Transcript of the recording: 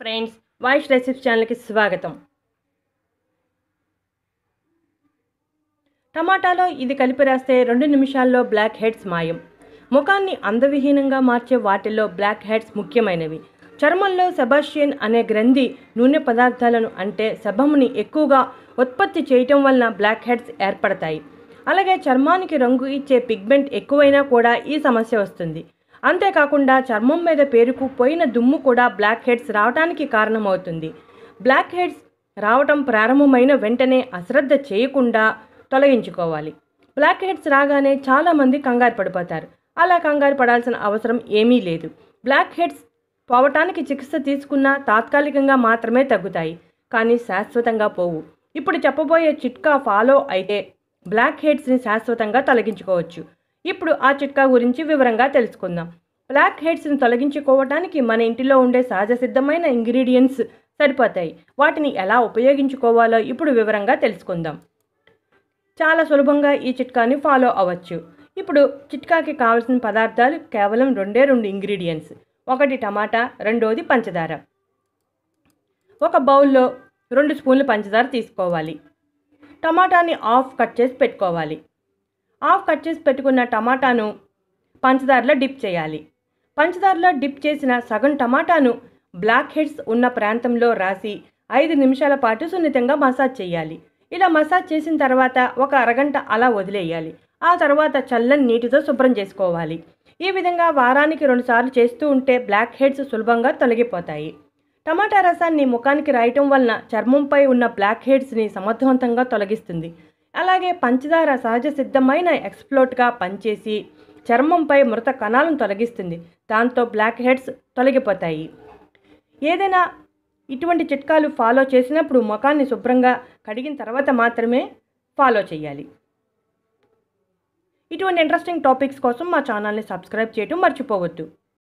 Friends, వాయిష్ recipes ఛానల్కి స్వాగతం. టమాటాలో ఇది కలిపి రాస్తే 2 నిమిషాల్లో బ్లాక్ హెడ్స్ మాయం. ముఖాన్ని అందవిహీనంగా మార్చే వాటిల్లో బ్లాక్ హెడ్స్ ముఖ్యమైనవి. చర్మంలో సెబాస్టియన్ అనే గ్రంథి నూనె పదార్థాలను అంటే సెబమ్ని ఎక్కువగా ఉత్పత్తి చేయటం వలన బ్లాక్ హెడ్స్ ఏర్పడతాయి. అలాగే చర్మానికి రంగు ఇచ్చే పిగ్మెంట్ ఎక్కువైనా కూడా ఈ సమస్య వస్తుంది. అంతేకాకుండా చర్మం మీద పేరుకుపోయిన దుమ్ము కూడా బ్లాక్ హెడ్స్ రావడానికి కారణమవుతుంది. బ్లాక్ హెడ్స్ రావటం ప్రారంభమైన వెంటనే అశ్రద్ధ చేయకుండా తొలగించుకోవాలి. బ్లాక్ హెడ్స్ రాగానే చాలామంది కంగారు పడిపోతారు. అలా కంగారు పడాల్సిన అవసరం ఏమీ లేదు. బ్లాక్ హెడ్స్ పోవటానికి చికిత్స తీసుకున్నా తాత్కాలికంగా మాత్రమే తగ్గుతాయి, కానీ శాశ్వతంగా పోవు. ఇప్పుడు చెప్పబోయే చిట్కా ఫాలో అయితే బ్లాక్ హెడ్స్ని శాశ్వతంగా తొలగించుకోవచ్చు. ఇప్పుడు ఆ చిట్కా గురించి వివరంగా తెలుసుకుందాం. బ్లాక్ హెడ్స్ని తొలగించుకోవడానికి మన ఇంటిలో ఉండే సహజ సిద్ధమైన ఇంగ్రీడియంట్స్ సరిపోతాయి. వాటిని ఎలా ఉపయోగించుకోవాలో ఇప్పుడు వివరంగా తెలుసుకుందాం. చాలా సులభంగా ఈ చిట్కాని ఫాలో అవ్వచ్చు. ఇప్పుడు చిట్కాకి కావాల్సిన పదార్థాలు కేవలం 2 ఇంగ్రీడియంట్స్. ఒకటి టమాటా, రెండోది పంచదార. ఒక బౌల్లో 2 స్పూన్లు పంచదార తీసుకోవాలి. టమాటాని హాఫ్ కట్ చేసి పెట్టుకోవాలి. హాఫ్ కట్ చేసి పెట్టుకున్న టమాటాను పంచదారలో డిప్ చేయాలి. పంచదారలో డిప్ చేసిన సగం టమాటాను బ్లాక్ హెడ్స్ ఉన్న ప్రాంతంలో రాసి 5 నిమిషాల పాటు సున్నితంగా మసాజ్ చేయాలి. ఇలా మసాజ్ చేసిన తర్వాత ఒక అరగంట అలా వదిలేయాలి. ఆ తర్వాత చల్లని నీటితో శుభ్రం చేసుకోవాలి. ఈ విధంగా వారానికి 2 సార్లు చేస్తూ ఉంటే బ్లాక్ హెడ్స్ సులభంగా తొలగిపోతాయి. టమాటా రసాన్ని ముఖానికి రాయటం వలన చర్మంపై ఉన్న బ్లాక్ హెడ్స్ని సమర్థవంతంగా తొలగిస్తుంది. అలాగే పంచదార సహజ సిద్ధమైన ఎక్స్ప్లోట్గా పనిచేసి చర్మంపై మృత కణాలను తొలగిస్తుంది. దాంతో బ్లాక్ హెడ్స్ తొలగిపోతాయి. ఏదైనా ఇటువంటి చిట్కాలు ఫాలో చేసినప్పుడు ముఖాన్ని శుభ్రంగా కడిగిన తర్వాత మాత్రమే ఫాలో చేయాలి. ఇటువంటి ఇంట్రెస్టింగ్ టాపిక్స్ కోసం మా ఛానల్ని సబ్స్క్రైబ్ చేయడం మర్చిపోవద్దు.